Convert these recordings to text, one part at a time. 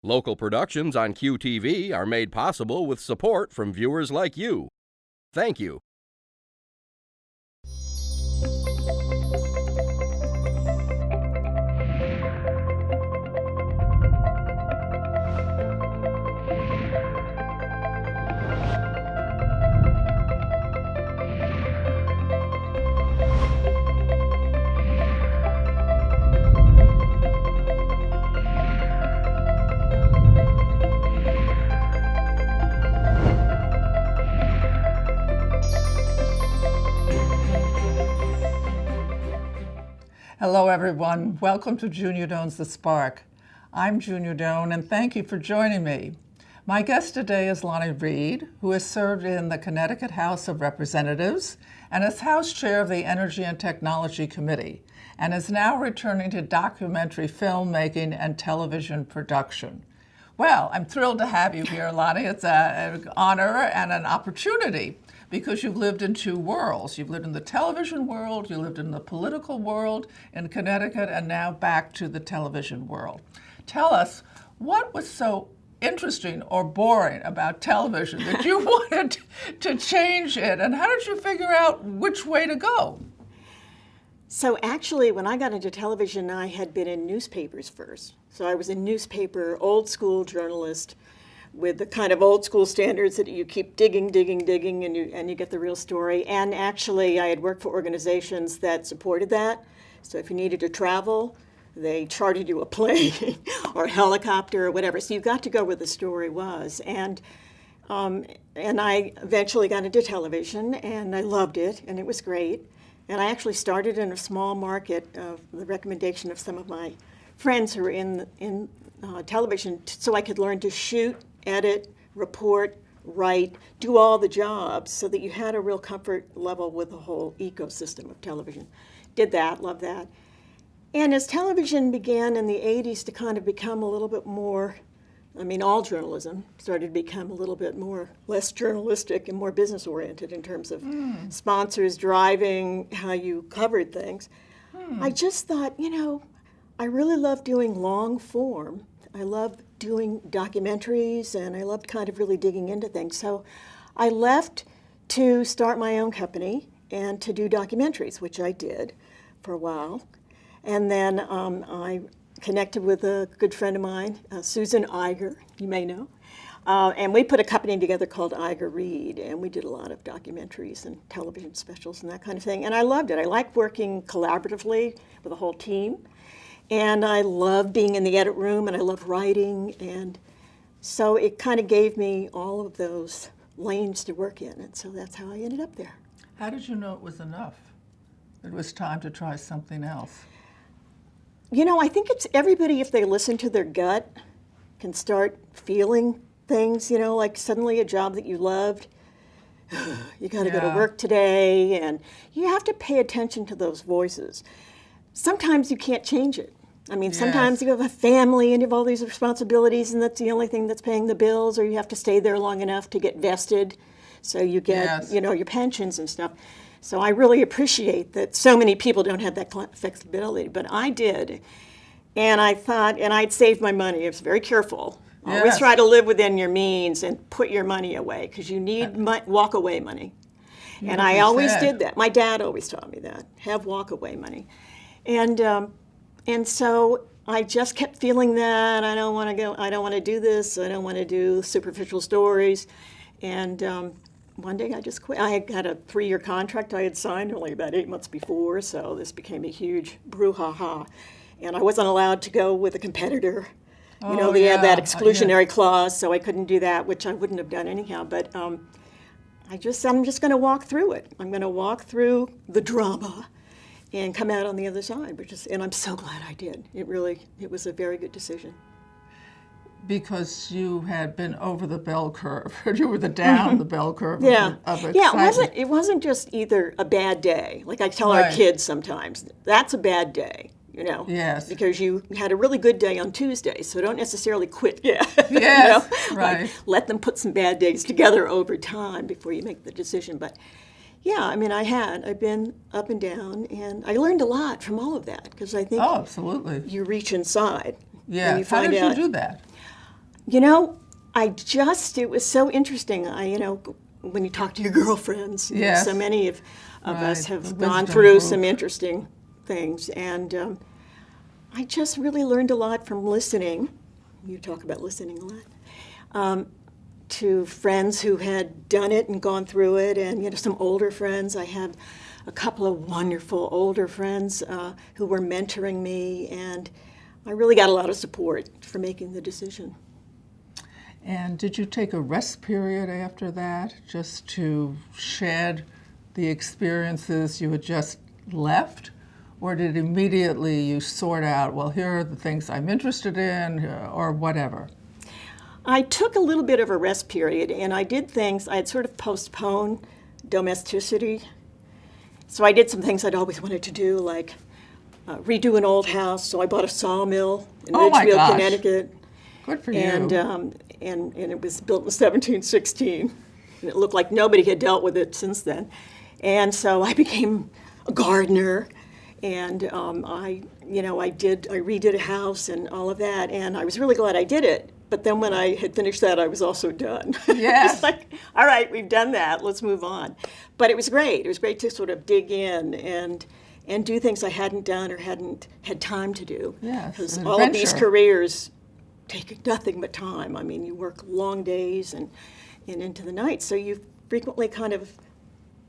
Local productions on QTV are made possible with support from viewers like you. Thank you. Hello everyone, welcome to Junia Doan's The Spark. I'm Junia Doan and thank you for joining me. My guest today is Lonnie Reed, who has served in the Connecticut House of Representatives and is House Chair of the Energy and Technology Committee, and is now returning to documentary filmmaking and television production. Well, I'm thrilled to have you here, Lonnie. It's an honor and an opportunity because you've lived in two worlds. You've lived in the television world, you lived in the political world in Connecticut, and now back to the television world. Tell us, what was so interesting or boring about television that you wanted to change it, and how did you figure out which way to go? So actually, when I got into television, I had been in newspapers first. So I was a newspaper, old school journalist with the kind of old school standards that you keep digging, and you get the real story. And actually, I had worked for organizations that supported that. So if you needed to travel, they chartered you a plane or a helicopter or whatever. So you got to go where the story was. And I eventually got into television, and I loved it, and it was great. And I actually started in a small market of the recommendation of some of my friends who were in television, so I could learn to shoot, edit, report, write, do all the jobs so that you had a real comfort level with the whole ecosystem of television. Did that, loved that. And as television began in the 80s to kind of become a little bit more, all journalism started to become a little bit more, less journalistic and more business oriented in terms of sponsors driving how you covered things. I just thought, I really love doing long form. I love doing documentaries, and I loved kind of really digging into things. So I left to start my own company and to do documentaries, which I did for a while. And then I connected with a good friend of mine, Susan Iger, you may know. And we put a company together called Iger Reed, and we did a lot of documentaries and television specials and that kind of thing. And I loved it. I like working collaboratively with a whole team. And I love being in the edit room, and I love writing. And so it kind of gave me all of those lanes to work in. And so that's how I ended up there. How did you know it was enough? It was time to try something else. I think it's everybody, if they listen to their gut, can start feeling things, like suddenly a job that you loved, you got to go to work today, and you have to pay attention to those voices. Sometimes you can't change it. Sometimes you have a family and you have all these responsibilities, and that's the only thing that's paying the bills, or you have to stay there long enough to get vested so you get, your pensions and stuff. So I really appreciate that so many people don't have that flexibility, but I did. And I thought, and I'd saved my money. I was very careful. Always try to live within your means and put your money away, because you need walk-away money. And I always did that. My dad always taught me that, have walk-away money. And so I just kept feeling that I don't want to go, I don't want to do this, I don't want to do superficial stories. And one day I just quit. I had a 3-year contract I had signed only about 8 months before, so this became a huge brouhaha. And I wasn't allowed to go with a competitor. They had that exclusionary clause, so I couldn't do that, which I wouldn't have done anyhow. But I'm just going to walk through it. I'm going to walk through the drama and come out on the other side, and I'm so glad I did. It was a very good decision. Because you had been over the bell curve, you were down the bell curve of excitement. Yeah, it wasn't just either a bad day. Like I tell our kids sometimes, that's a bad day, Yes. Because you had a really good day on Tuesday, so don't necessarily quit. Yeah. Yes, right. Like, let them put some bad days together over time before you make the decision. But yeah, I've been up and down, and I learned a lot from all of that, because I think absolutely. You reach inside. Yeah, and you find how did you do that? You know, it was so interesting. When you talk to your girlfriends, Yes. so many of us Right, have the gone wisdom through group. some interesting things. And I just really learned a lot from listening. You talk about listening a lot. To friends who had done it and gone through it, and some older friends. I have a couple of wonderful older friends who were mentoring me, and I really got a lot of support for making the decision. And did you take a rest period after that just to shed the experiences you had just left? Or did immediately you sort out, well, here are the things I'm interested in, or whatever? I took a little bit of a rest period, and I did things. I had sort of postponed domesticity. So I did some things I'd always wanted to do, like redo an old house. So I bought a sawmill in Oh my Ridgefield, gosh. Connecticut. Good for you. And it was built in 1716. And it looked like nobody had dealt with it since then. And so I became a gardener, and I redid a house and all of that. And I was really glad I did it. But then when I had finished that, I was also done. Yes. It's like, all right, we've done that. Let's move on. But it was great. It was great to sort of dig in and do things I hadn't done or hadn't had time to do. Yes, Because an all of these adventure. careers take nothing but time. I mean, you work long days and into the night, so you frequently kind of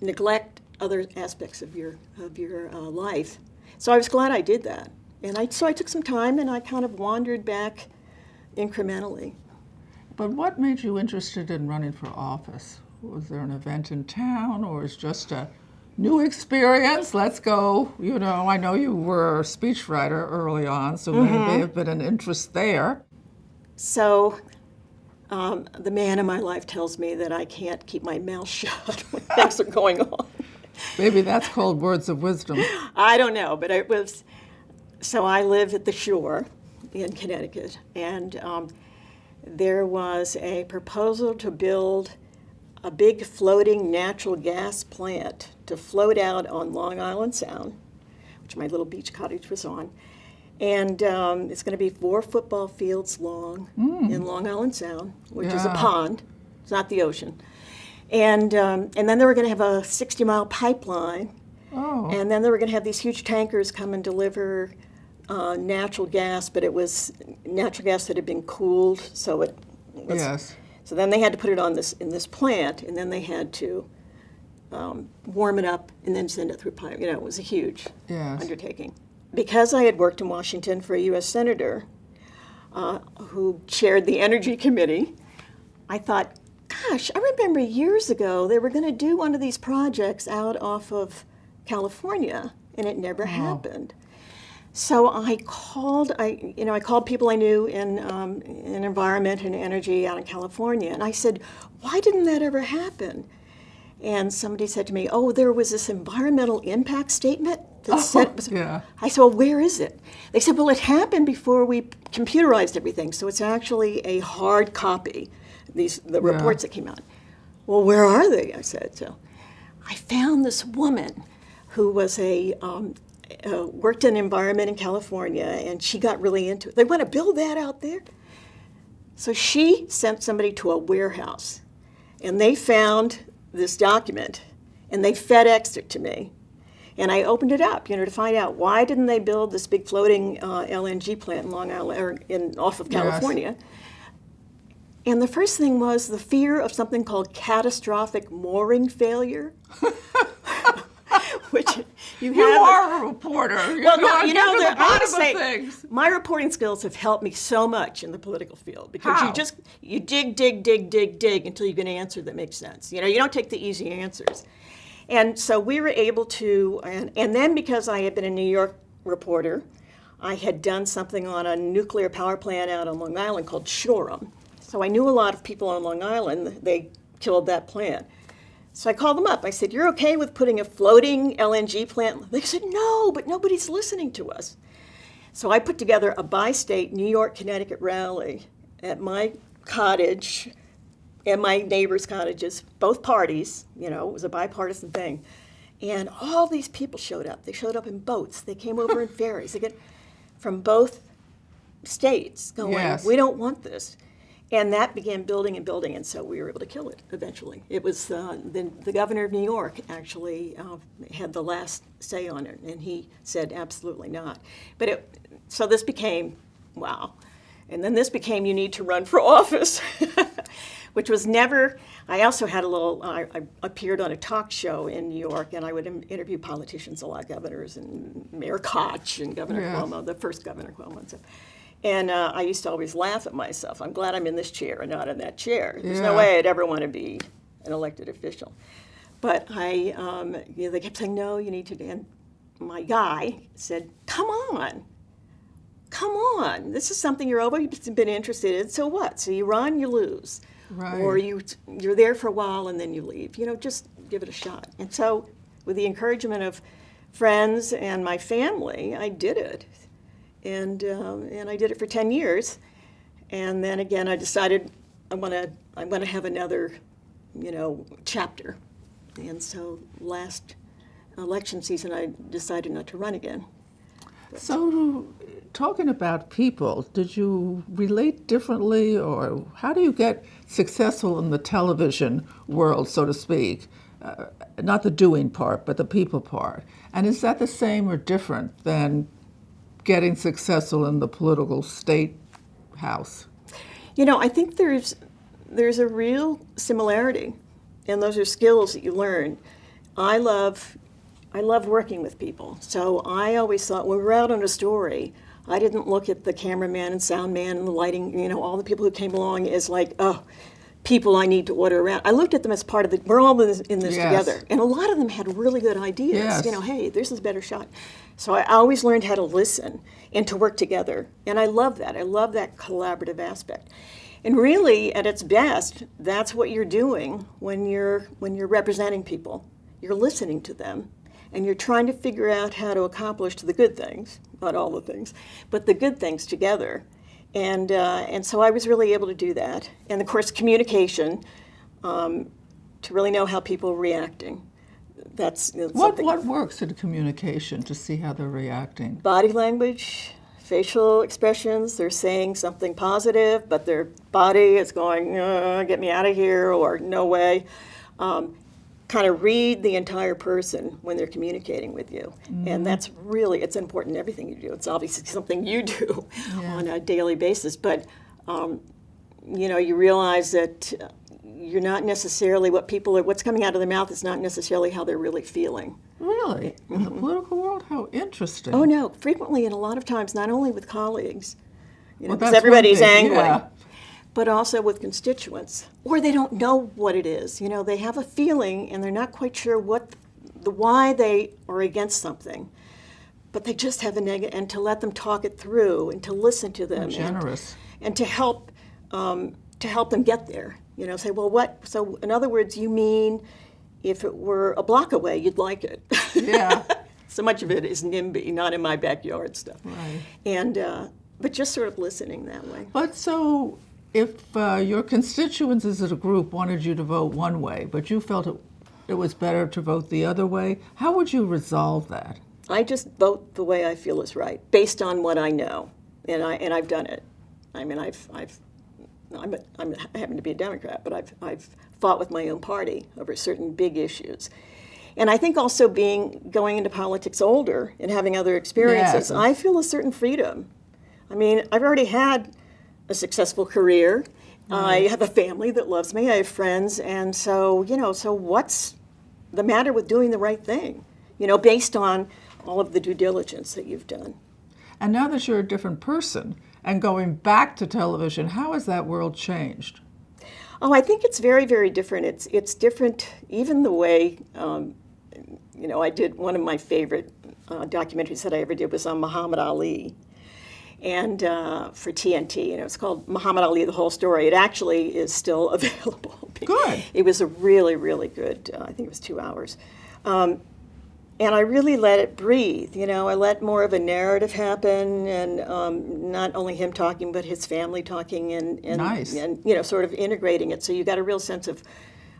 neglect other aspects of your life. So I was glad I did that. And so I took some time and I kind of wandered back incrementally. But what made you interested in running for office? Was there an event in town, or was it just a new experience? Let's go. I know you were a speechwriter early on, so there may have been an interest there. So the man in my life tells me that I can't keep my mouth shut when things are going on. Maybe that's called words of wisdom. I don't know, but it was. So I live at the shore in Connecticut, and there was a proposal to build a big floating natural gas plant to float out on Long Island Sound, which my little beach cottage was on. And it's going to be 4 football fields long in Long Island Sound, which is a Yeah. pond. It's not the ocean. And then they were going to have a 60-mile pipeline. Oh, And then they were going to have these huge tankers come and deliver natural gas, but it was natural gas that had been cooled, so it was. yes. So then they had to put it on in this plant, and then they had to warm it up and then send it through pipe. It was a huge Yes. undertaking. Because I had worked in Washington for a U.S. senator who chaired the Energy Committee, I thought, gosh, I remember years ago they were going to do one of these projects out off of California, and it never happened. So I called people I knew in environment and energy out in California, and I said, why didn't that ever happen? And somebody said to me, oh, there was this environmental impact statement that said, yeah. I said, well, where is it? They said, well, it happened before we computerized everything, so it's actually a hard copy, the reports that came out. Well, where are they? I said. So I found this woman who was worked in environment in California, and she got really into it. They want to build that out there. So she sent somebody to a warehouse, and they found this document, and they FedExed it to me. And I opened it up, to find out why didn't they build this big floating LNG plant in Long Island, or off of California. Yes. And the first thing was the fear of something called catastrophic mooring failure. Which you are a reporter. Well, no, the bottom say, of things. My reporting skills have helped me so much in the political field because How? you dig until you get an answer that makes sense. You don't take the easy answers. And so we were able to, and then because I had been a New York reporter, I had done something on a nuclear power plant out on Long Island called Shoreham. So I knew a lot of people on Long Island. They killed that plant. So I called them up. I said, you're okay with putting a floating LNG plant? They said, no, but nobody's listening to us. So I put together a bi-state New York, Connecticut rally at my cottage and my neighbors' cottages, both parties. It was a bipartisan thing. And all these people showed up. They showed up in boats. They came over in ferries. They get from both states going, Yes. we don't want this. And that began building and building, and so we were able to kill it eventually. It was the governor of New York actually had the last say on it, and he said absolutely not. But so this became, wow. And then this became, you need to run for office, which was never, I also had I appeared on a talk show in New York, and I would interview politicians a lot, governors and Mayor Koch and Governor Cuomo, the first Governor Cuomo and stuff. And I used to always laugh at myself. I'm glad I'm in this chair and not in that chair. There's no way I'd ever want to be an elected official. But they kept saying, no, you need to. And my guy said, come on. This is something you're always been interested in. So what? So you run, you lose. Right. Or you're there for a while and then you leave. Just give it a shot. And so with the encouragement of friends and my family, I did it. And I did it for 10 years, and then again I decided I want to have another, chapter, and so last election season I decided not to run again. So, talking about people, did you relate differently, or how do you get successful in the television world, so to speak? Not the doing part, but the people part. And is that the same or different than getting successful in the political state house? I think there's a real similarity, and those are skills that you learn. I love working with people, so I always thought when we were out on a story, I didn't look at the cameraman and sound man and the lighting, all the people who came along as like, oh, people I need to order around. I looked at them as part of we're all in this together. And a lot of them had really good ideas. Yes. Hey, this is a better shot. So I always learned how to listen and to work together. And I love that. I love that collaborative aspect. And really, at its best, that's what you're doing when you're representing people. You're listening to them, and you're trying to figure out how to accomplish the good things, not all the things, but the good things together. And so I was really able to do that. And of course, communication, to really know how people are reacting. That's what works in communication to see how they're reacting? Body language, facial expressions. They're saying something positive, but their body is going, get me out of here, or no way. Kind of read the entire person when they're communicating with you. Mm-hmm. And that's really, it's important in everything you do. It's obviously something you do on a daily basis. But, you realize that you're not necessarily what's coming out of their mouth is not necessarily how they're really feeling. Really? Mm-hmm. In the political world? How interesting. Oh, no. Frequently, and a lot of times, not only with colleagues, because everybody's angry, but also with constituents. Or they don't know what it is. They have a feeling, and they're not quite sure why they are against something. But they just have a negative, and to let them talk it through, and to listen to them. Generous. And to help them get there. Say, well, what? So, in other words, you mean if it were a block away, you'd like it. Yeah. So much of it is NIMBY, not in my backyard stuff. Right. And but just sort of listening that way. But so, if your constituents as a group wanted you to vote one way, but you felt it was better to vote the other way, how would you resolve that? I just vote the way I feel is right, based on what I know, and I've done it. I mean, I happen to be a Democrat, but I've fought with my own party over certain big issues. And I think also going into politics older and having other experiences, I feel a certain freedom. I mean, I've already had a successful career. I have a family that loves me. I have friends, and so so what's the matter with doing the right thing? Based on all of the due diligence that you've done. And now that you're a different person and going back to television, how has that world changed? Oh, I think it's very, very different. It's different, even the way, I did one of my favorite documentaries that I ever did was on Muhammad Ali. And for TNT, it's called Muhammad Ali, The Whole Story. It actually is still available. Good. It was a really, really good, I think it was 2 hours. And I really let it breathe, I let more of a narrative happen, and not only him talking, but his family talking, and nice. And sort of integrating it. So you got a real sense of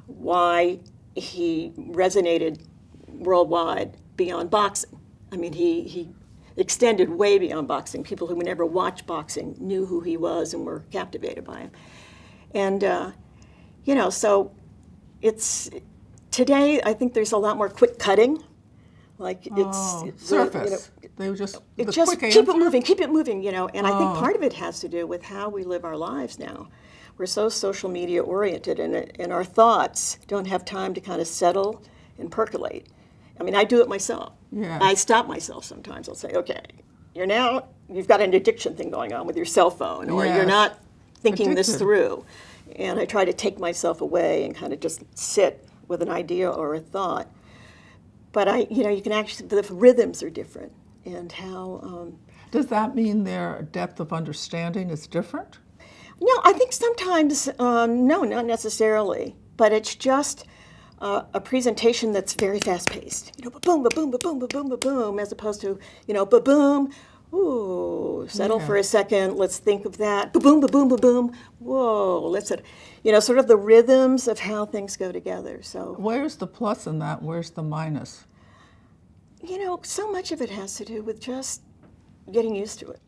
why he resonated worldwide beyond boxing. I mean, he extended way beyond boxing. People who never watched boxing knew who he was and were captivated by him. And, so it's, today I think there's a lot more quick cutting. Like surface. They were just the just quick keep answer? it moving, keep it moving, And I think part of it has to do with how we live our lives now. We're so social media oriented, and our thoughts don't have time to kind of settle and percolate. I mean, I do it myself. Yeah. I stop myself sometimes. I'll say, okay, you've got an addiction thing going on with your cell phone, or you're Yes. not thinking this Addicted. through. And I try to take myself away and kind of just sit with an idea or a thought. But you can actually, the rhythms are different, and how. Does that mean their depth of understanding is different? No, I think sometimes, no, not necessarily. But it's just a presentation that's very fast-paced. Ba-boom, ba-boom, ba-boom, ba-boom, ba-boom, as opposed to, ba-boom, ooh, settle for a second, let's think of that. Ba-boom, ba-boom, ba-boom, whoa, sort of the rhythms of how things go together. So Where's the plus in that? Where's the minus? So much of it has to do with just getting used to it.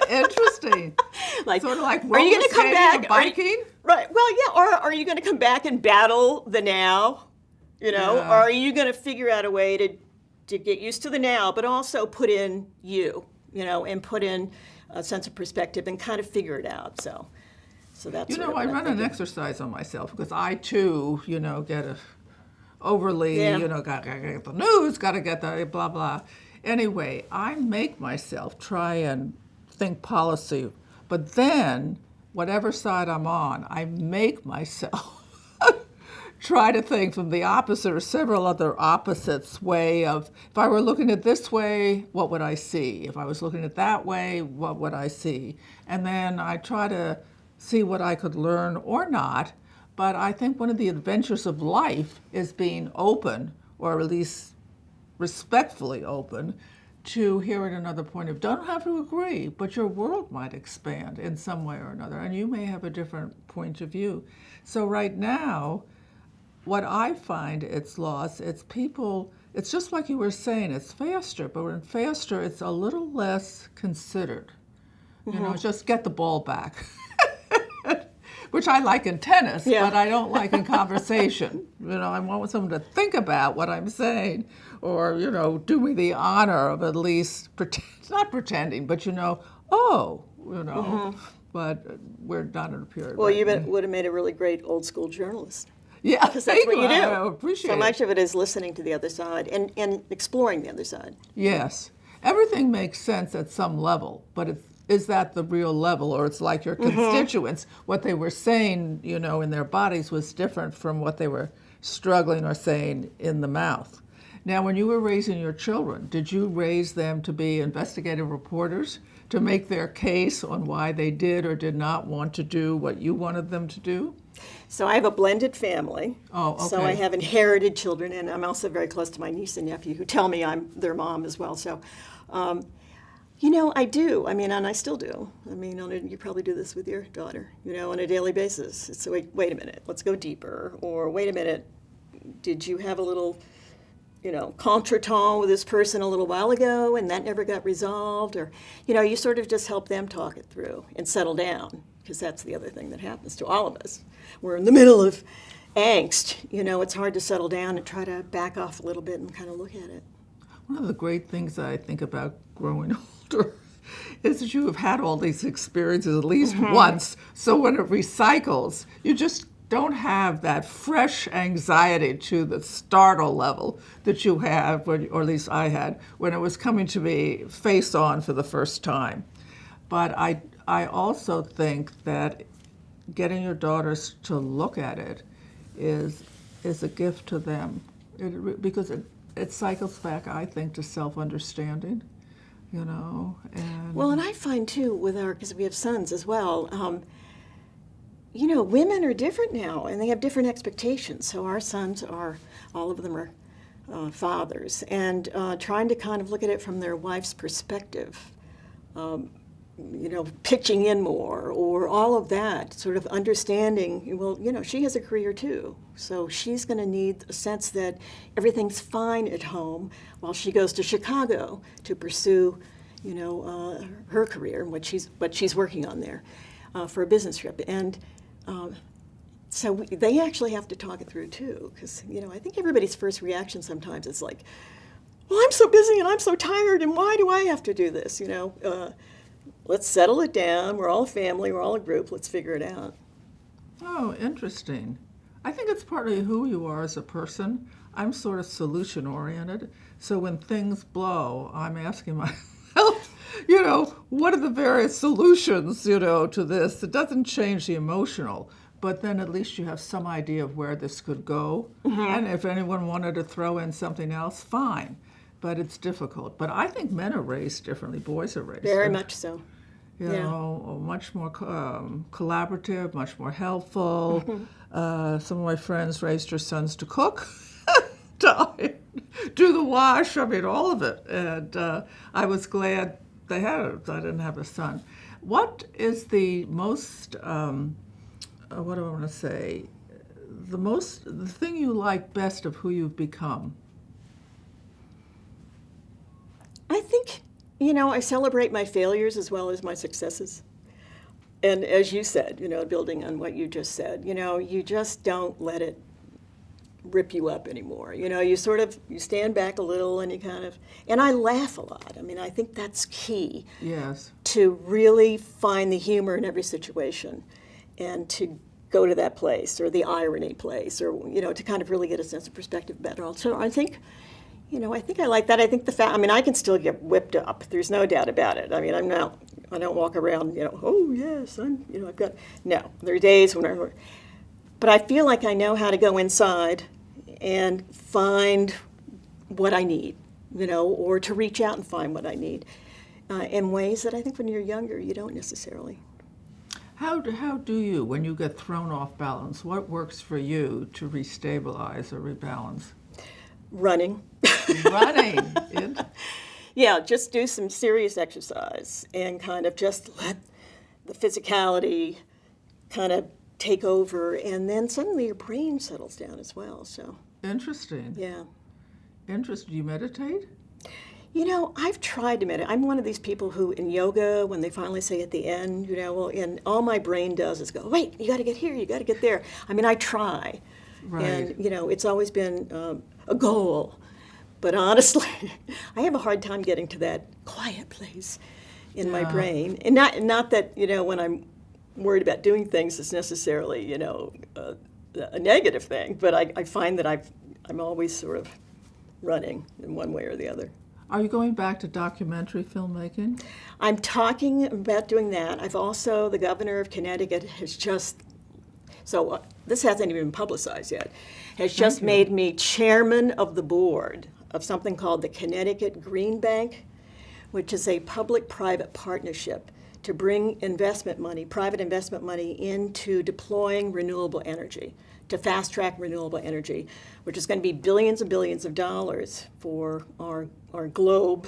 Interesting. Sort of like are you going to come back? Biking? Right. Well, yeah. Or are you going to come back and battle the now? Or are you going to figure out a way to get used to the now, but also put in and put in a sense of perspective and kind of figure it out. So that's. I run an exercise on myself because I too, get overly, got to get the news, got to get the blah blah. Anyway, I make myself try and think policy, but then whatever side I'm on, I make myself try to think from the opposite or several other opposites way of, if I were looking at this way, what would I see? If I was looking at that way, what would I see? And then I try to see what I could learn or not. But I think one of the adventures of life is being open, or at least respectfully open, to hearing another point of view. Don't have to agree, but your world might expand in some way or another, and you may have a different point of view. So right now, what I find it's lost, it's just like you were saying, it's faster, but when faster, it's a little less considered. Just get the ball back. Which I like in tennis, but I don't like in conversation. I want someone to think about what I'm saying, or, do me the honor of at least, not pretending, but, but we're not in a period. Well, you would have made a really great old school journalist. Yeah, because that's what you do. I appreciate it. So much of it is listening to the other side and exploring the other side. Yes. Everything makes sense at some level, but is that the real level? Or it's like your constituents, what they were saying, in their bodies was different from what they were struggling or saying in the mouth. Now, when you were raising your children, did you raise them to be investigative reporters, to make their case on why they did or did not want to do what you wanted them to do? So I have a blended family. Oh, okay. So I have inherited children, and I'm also very close to my niece and nephew who tell me I'm their mom as well. So, I do. I mean, and I still do. I mean, you probably do this with your daughter, on a daily basis. It's wait a minute, let's go deeper. Or wait a minute, did you have a little, contretemps with this person a little while ago and that never got resolved? Or, you sort of just help them talk it through and settle down, because that's the other thing that happens to all of us. We're in the middle of angst. It's hard to settle down and try to back off a little bit and kind of look at it. One of the great things that I think about growing older is that you have had all these experiences at least once. So when it recycles, you just don't have that fresh anxiety to the startle level that you have, or at least I had, when it was coming to me face on for the first time. But I also think that getting your daughters to look at it is a gift to them, because it cycles back, I think, to self-understanding, And Well, and I find too because we have sons as well. Women are different now, and they have different expectations. So our sons all of them are fathers, and trying to kind of look at it from their wife's perspective. Pitching in more, or all of that, sort of understanding, well, she has a career too. So she's going to need a sense that everything's fine at home while she goes to Chicago to pursue, her career and what she's working on there for a business trip. And they actually have to talk it through too, because I think everybody's first reaction sometimes is like, well, I'm so busy and I'm so tired, and why do I have to do this? Let's settle it down. We're all a family. We're all a group. Let's figure it out. Oh, interesting. I think it's partly who you are as a person. I'm sort of solution-oriented, so when things blow, I'm asking myself, what are the various solutions, to this? It doesn't change the emotional, but then at least you have some idea of where this could go. Mm-hmm. And if anyone wanted to throw in something else, fine. But it's difficult. But I think men are raised differently. Boys are raised very much so. Much more collaborative, much more helpful. Mm-hmm. Some of my friends raised their sons to cook, to do the wash, all of it. And I was glad they had it. I didn't have a son. What is the most, what do I want to say, the thing you like best of who you've become? I think, I celebrate my failures as well as my successes. And as you said, building on what you just said, you just don't let it rip you up anymore. You stand back a little and and I laugh a lot. I think that's key. Yes. To really find the humor in every situation and to go to that place or the irony place or, to kind of really get a sense of perspective better. So I think I like that. I think I can still get whipped up. There's no doubt about it. I don't walk around, oh yes, I've got, no. There are days when but I feel like I know how to go inside and find what I need, or to reach out and find what I need in ways that I think when you're younger, you don't necessarily. How do you, when you get thrown off balance, what works for you to restabilize or rebalance? Running. Yeah, just do some serious exercise and kind of just let the physicality kind of take over, and then suddenly your brain settles down as well. So interesting. Yeah. Interesting. Do you meditate? I've tried to meditate. I'm one of these people who in yoga, when they finally say at the end, and all my brain does is go, wait, you got to get here, you got to get there. I try. Right. And, it's always been a goal. But honestly, I have a hard time getting to that quiet place in my brain. And not that, when I'm worried about doing things, it's necessarily, a negative thing. But I find that I'm always sort of running in one way or the other. Are you going back to documentary filmmaking? I'm talking about doing that. The governor of Connecticut has just, this hasn't even been publicized yet, has just made me chairman of the board of something called the Connecticut Green Bank, which is a public-private partnership to bring private investment money into deploying renewable energy, to fast-track renewable energy, which is going to be billions and billions of dollars for our globe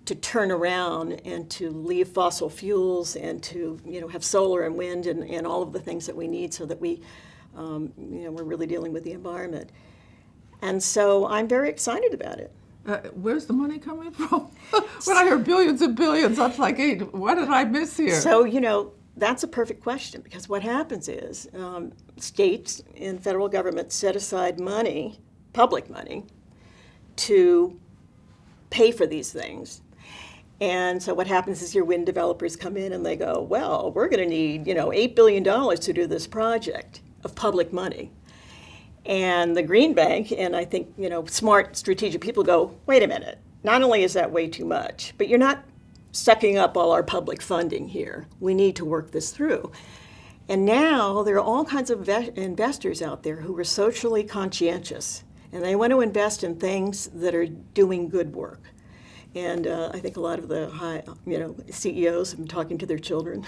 to turn around and to leave fossil fuels and to have solar and wind and all of the things that we need so that we we're really dealing with the environment. And so I'm very excited about it. Where's the money coming from? When I hear billions and billions, I'm like, hey, what did I miss here? So, that's a perfect question, because what happens is states and federal government set aside money, public money, to pay for these things. And so what happens is your wind developers come in and they go, well, we're going to need, $8 billion to do this project of public money. And the Green Bank, and I think, smart strategic people go, wait a minute, not only is that way too much, but you're not sucking up all our public funding here. We need to work this through. And now there are all kinds of investors out there who are socially conscientious, and they want to invest in things that are doing good work. And I think a lot of the CEOs have been talking to their children.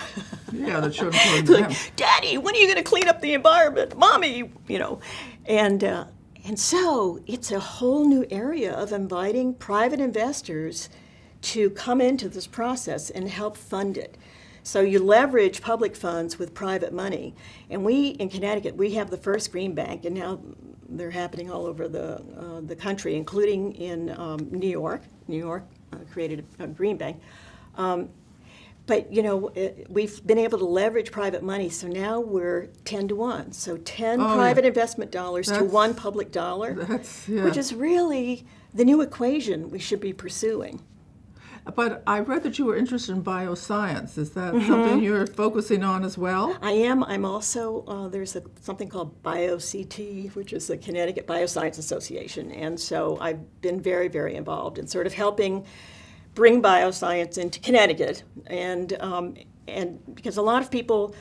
Yeah, the children told them. Like, Daddy, when are you going to clean up the environment? Mommy, And so it's a whole new area of inviting private investors to come into this process and help fund it. So you leverage public funds with private money. And we, in Connecticut, we have the first Green Bank, and now they're happening all over the country, including in New York. New York created a Green Bank. But, we've been able to leverage private money, so now we're 10 to 1. So 10 private investment dollars to 1 public dollar, which is really the new equation we should be pursuing. But I read that you were interested in bioscience. Is that something you're focusing on as well? I am. I'm also, there's something called BioCT, which is the Connecticut Bioscience Association. And so I've been very, very involved in sort of helping bring bioscience into Connecticut. And because a lot of people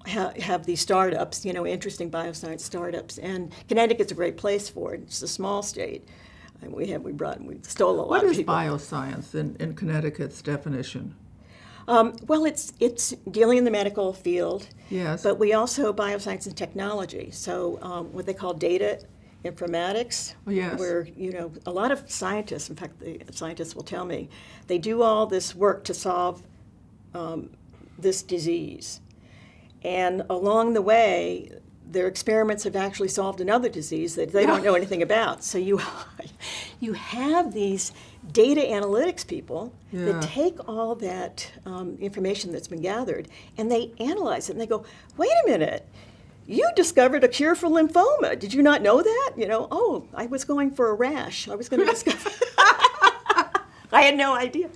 have these startups, interesting bioscience startups. And Connecticut's a great place for it. It's a small state. And we stole a lot of people. What is bioscience in Connecticut's definition? Well, it's dealing in the medical field. Yes. But we also bioscience and technology. So what they call data informatics. Yes. Where a lot of scientists, in fact, the scientists will tell me, they do all this work to solve this disease, and along the way, their experiments have actually solved another disease that they don't know anything about. So you have these data analytics people that take all that information that's been gathered and they analyze it and they go, wait a minute, you discovered a cure for lymphoma. Did you not know that? Oh, I was going for a rash. I was going to discover. I had no idea.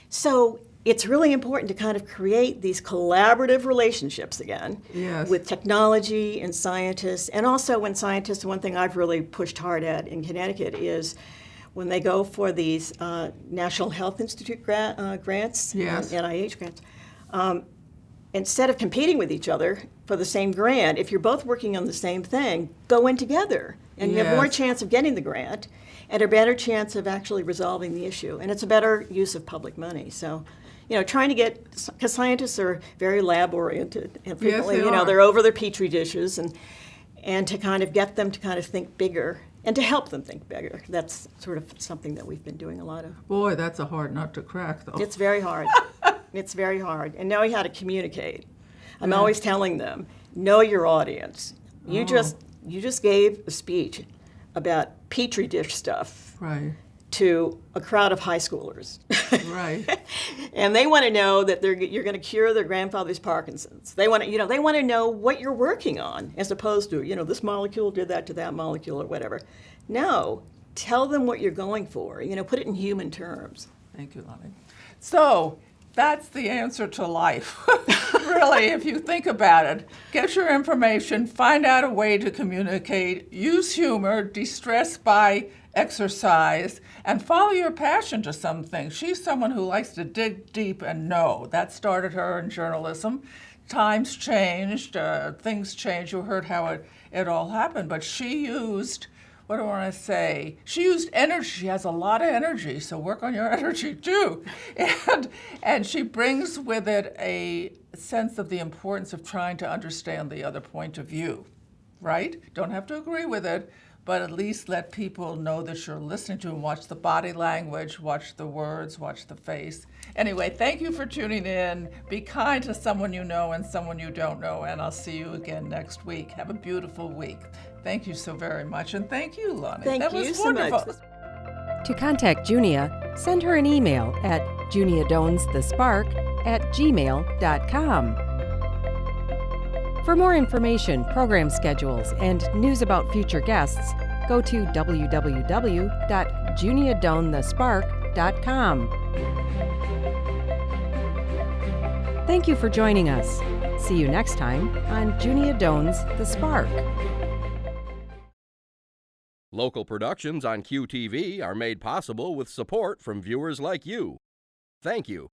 So it's really important to kind of create these collaborative relationships again with technology and scientists. And also when scientists, one thing I've really pushed hard at in Connecticut is when they go for these National Health Institute grants, NIH grants, instead of competing with each other for the same grant, if you're both working on the same thing, go in together. And you have more chance of getting the grant and a better chance of actually resolving the issue. And it's a better use of public money. So, trying to get, because scientists are very lab-oriented, and frequently, they're over their petri dishes, and to kind of get them to kind of think bigger, and to help them think bigger. That's sort of something that we've been doing a lot of. Boy, that's a hard nut to crack, though. It's very hard. It's very hard. And knowing how to communicate. I'm always telling them, know your audience. You just gave a speech about petri dish stuff. Right. To a crowd of high schoolers. Right. And they want to know that you're going to cure their grandfather's Parkinson's. They want to know what you're working on, as opposed to, this molecule did that to that molecule or whatever. No, tell them what you're going for. Put it in human terms. Thank you, Lonnie. So that's the answer to life. Really, if you think about it, get your information, find out a way to communicate, use humor, de-stress by exercise, and follow your passion to some things. She's someone who likes to dig deep and know. That started her in journalism. Times changed, things changed. You heard how it all happened, but she used, what do I want to say? She used energy. She has a lot of energy, so work on your energy too. And she brings with it a sense of the importance of trying to understand the other point of view, right? Don't have to agree with it, but at least let people know that you're listening to them. Watch the body language, watch the words, watch the face. Anyway, thank you for tuning in. Be kind to someone you know and someone you don't know, and I'll see you again next week. Have a beautiful week. Thank you so very much, and thank you, Lonnie. Thank you so much. To contact Junia, send her an email at juniadoansthespark@gmail.com. For more information, program schedules, and news about future guests, go to www.juniadoanthespark.com. Thank you for joining us. See you next time on Junia Doan's The Spark. Local productions on QTV are made possible with support from viewers like you. Thank you.